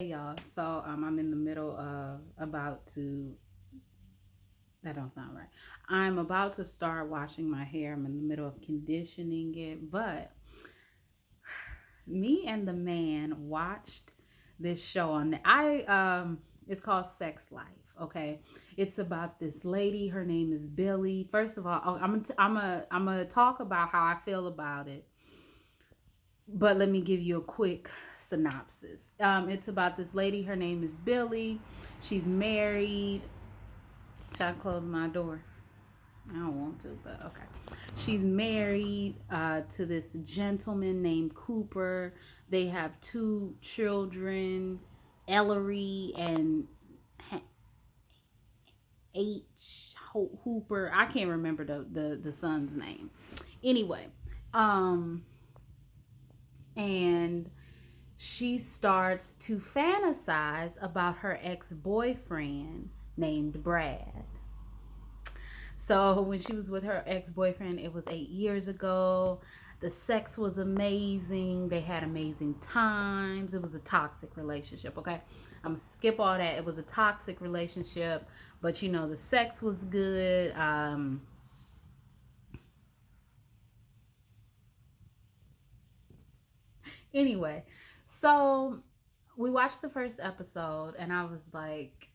Hey y'all, so I'm in the middle of about to. That don't sound right. I'm about to start washing my hair. I'm in the middle of conditioning it, but me and the man watched this show on. It's called Sex Life. Okay, it's about this lady. Her name is Billie. First of all, I'm gonna talk about how I feel about it, but let me give you a quick synopsis. It's about this lady. Her name is Billie. She's married. Should I close my door? I don't want to, but okay. She's married to this gentleman named Cooper. They have two children, Ellery and Hooper. I can't remember the son's name. Anyway, um, and she starts to fantasize about her ex boyfriend named Brad. So when she was with her ex boyfriend, it was 8 years ago. The sex was amazing. They had amazing times. It was a toxic relationship, okay? I'm gonna skip all that. It was a toxic relationship, but you know, the sex was good. Anyway, so we watched the first episode, and I was like,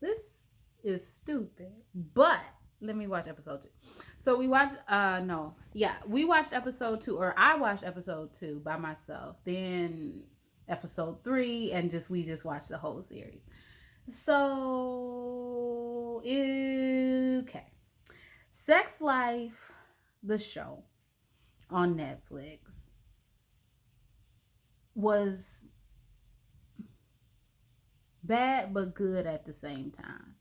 this is stupid. But let me watch episode 2. So we watched no. Yeah, we watched episode 2, or I watched episode 2 by myself. Then episode 3, and just we just watched the whole series. So okay. Sex Life, the show on Netflix, was bad but good at the same time.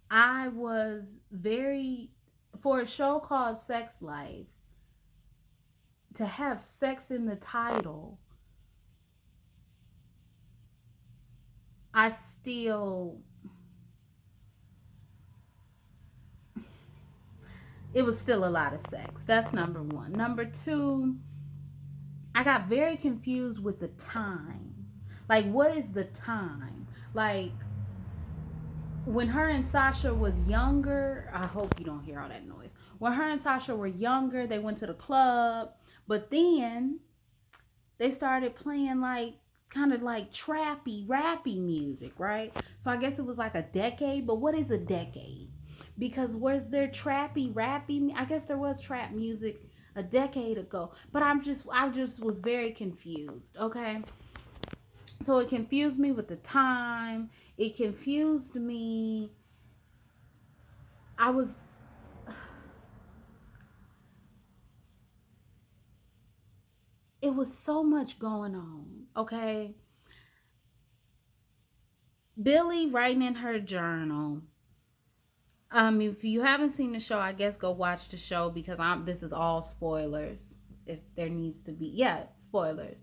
I was very, for a show called Sex Life, to have sex in the title, I still, it was still a lot of sex. That's number one. Number two, I got very confused with the time. Like, what is the time? Like, when her and Sasha was younger, I hope you don't hear all that noise. When her and Sasha were younger, they went to the club, but then they started playing like kind of like trappy, rappy music, right? So I guess it was like a decade, but what is a decade? Because was there trappy, rappy? I guess there was trap music a decade ago, but I just was very confused, okay? So it confused me with the time. It confused me. I was it was so much going on, okay? Billie writing in her journal. If you haven't seen the show, I guess go watch the show because this is all spoilers. If there needs to be, yeah, spoilers.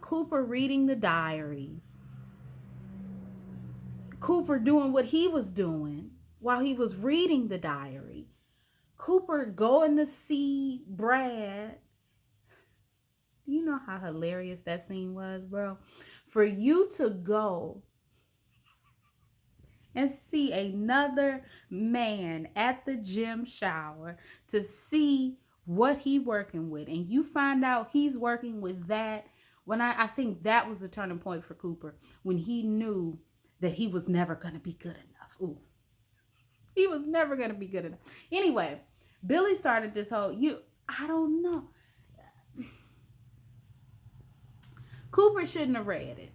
Cooper reading the diary. Cooper doing what he was doing while he was reading the diary. Cooper going to see Brad. You know how hilarious that scene was, bro? For you to go and see another man at the gym shower to see what he working with, and you find out he's working with that. When I think that was the turning point for Cooper, when he knew that he was never going to be good enough. Ooh, he was never going to be good enough. Anyway, Billie started this whole, I don't know. Cooper shouldn't have read it.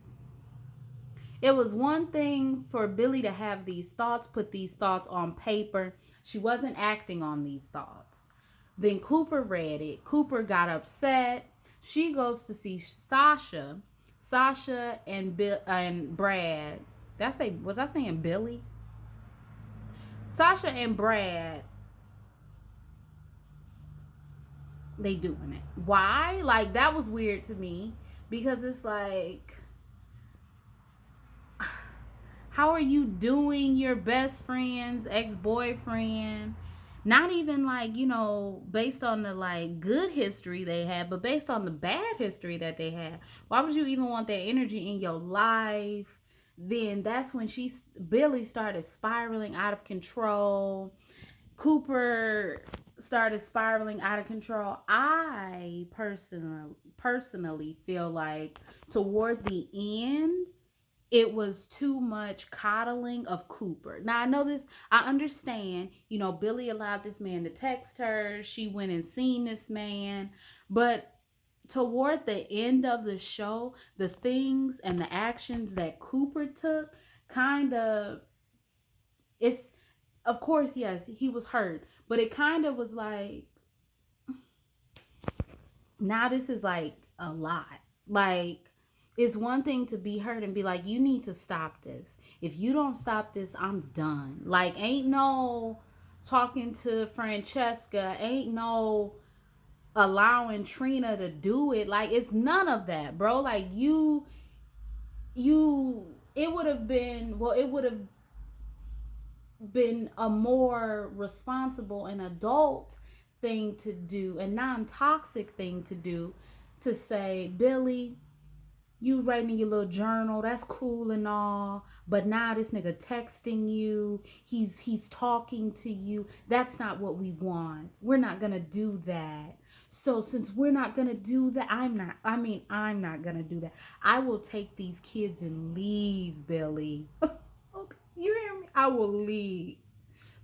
It was one thing for Billie to have these thoughts, put these thoughts on paper. She wasn't acting on these thoughts. Then Cooper read it. Cooper got upset. She goes to see Sasha. Sasha and Brad. Was I saying Billie? Sasha and Brad, they doing it. Why? Like, that was weird to me because it's like, how are you doing your best friend's ex-boyfriend? Not even like, based on the like good history they had, but based on the bad history that they had. Why would you even want that energy in your life? Then that's when Billie started spiraling out of control. Cooper started spiraling out of control. I personally feel like toward the end it was too much coddling of Cooper. Now I know this, I understand, Billie allowed this man to text her. She went and seen this man, but toward the end of the show, the things and the actions that Cooper took kind of, it's, of course, yes, he was hurt, but it kind of was like, now this is like a lot. Like, it's one thing to be hurt and be like, you need to stop this. If you don't stop this, I'm done. Like, ain't no talking to Francesca, ain't no allowing Trina to do it. Like, it's none of that, bro. Like, it would have been, well, it would have been a more responsible and adult thing to do, a non-toxic thing to do, to say, Billie, you writing your little journal, that's cool and all, but now this nigga texting you, he's talking to you. That's not what we want. We're not gonna do that. So since we're not gonna do that, I'm not gonna do that. I will take these kids and leave, Billie. Okay, you hear me? I will leave.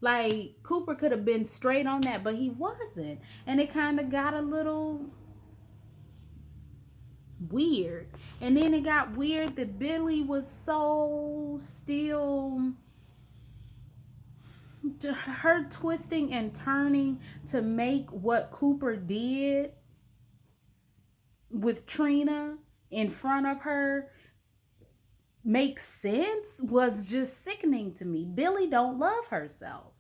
Like, Cooper could have been straight on that, but he wasn't. And it kind of got a little weird. And then it got weird that Billie was so still, her twisting and turning to make what Cooper did with Trina in front of her make sense was just sickening to me. Billie don't love herself.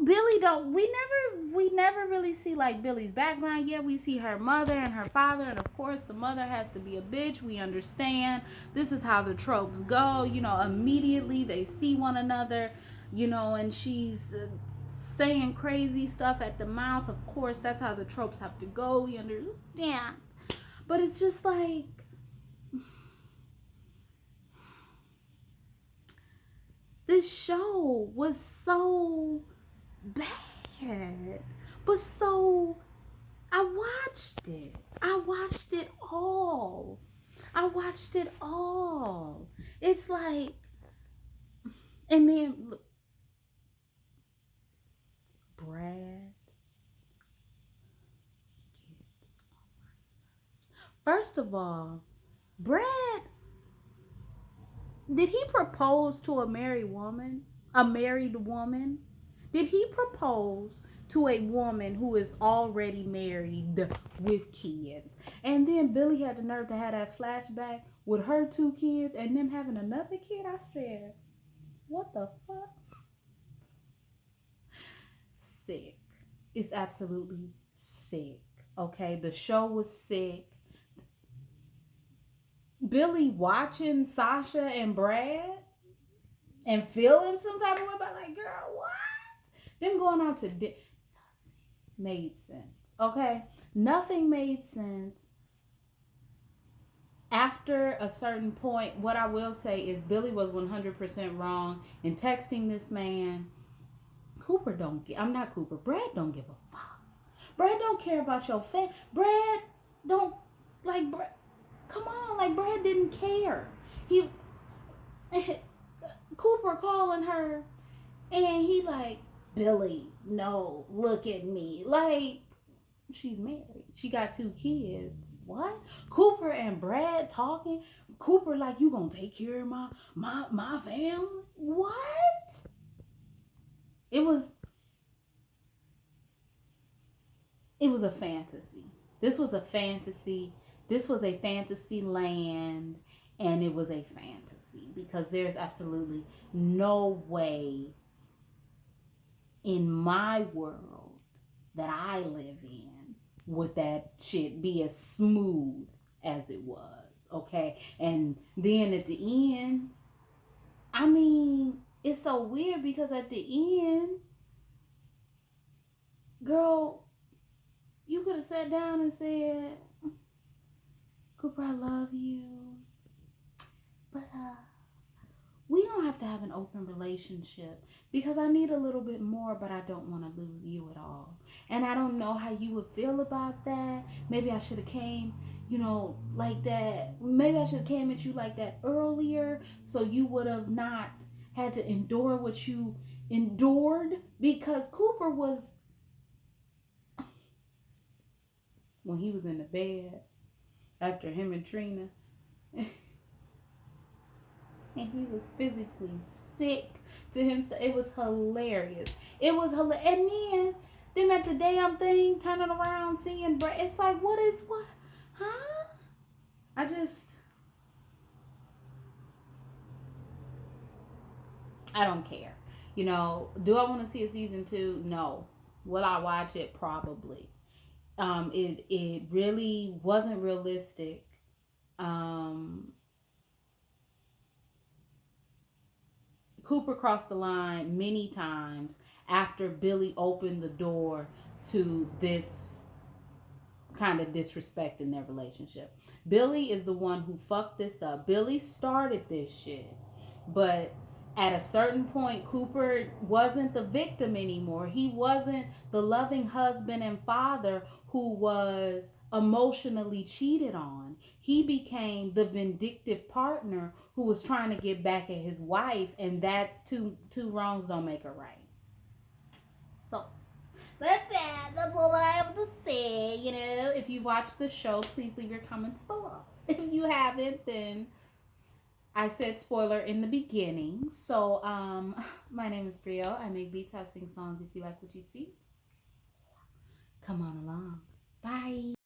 Billie don't, we never really see like Billie's background. Yeah, we see her mother and her father, and of course the mother has to be a bitch. We understand. This is how the tropes go. Immediately they see one another, and she's saying crazy stuff at the mouth. Of course, that's how the tropes have to go. We understand. But it's just like, this show was so bad, but so, I watched it. I watched it all. I watched it all. It's like, and then look, Brad gets on my nerves. First of all, Brad, did he propose to a married woman? A married woman? Did he propose to a woman who is already married with kids? And then Billie had the nerve to have that flashback with her 2 kids and them having another kid. I said, what the fuck? Sick. It's absolutely sick. Okay, the show was sick. Billie watching Sasha and Brad and feeling some type of way about, like, girl, what? Them going out to made sense. Okay? Nothing made sense. After a certain point, what I will say is Billie was 100% wrong in texting this man. Cooper don't get, I'm not Cooper. Brad don't give a fuck. Brad don't care about your family. Brad don't, like, Brad, come on, like, Brad didn't care. He, Cooper calling her, and he like, Billie, no, look at me. Like, she's married. She got 2 kids. What? Cooper and Brad talking. Cooper like, you gonna take care of my family? What? It was a fantasy. This was a fantasy. This was a fantasy land, and it was a fantasy because there's absolutely no way in my world that I live in would that shit be as smooth as it was. Okay. And then at the end, I mean, it's so weird because at the end, girl, you could have sat down and said, Cooper, I love you, but we don't have to have an open relationship because I need a little bit more, but I don't want to lose you at all. And I don't know how you would feel about that. Maybe I should have came, like that. Maybe I should have came at you like that earlier so you would have not had to endure what you endured because Cooper was when he was in the bed after him and Trina and he was physically sick to him. So it was hilarious. It was hilarious. And then them at the damn thing turning around seeing Brett. It's like, what is what? Huh? I just, I don't care. Do I want to see a season two? No. Will I watch it? Probably. It really wasn't realistic. Um, Cooper crossed the line many times after Billie opened the door to this kind of disrespect in their relationship. Billie is the one who fucked this up. Billie started this shit. But at a certain point, Cooper wasn't the victim anymore. He wasn't the loving husband and father who was emotionally cheated on. He became the vindictive partner who was trying to get back at his wife, and that two wrongs don't make a right. So that's it. That's all I have to say. If you watched the show, please leave your comments below. If you haven't, then I said spoiler in the beginning. So, my name is Brielle. I make beats, I sing songs. If you like what you see, come on along. Bye.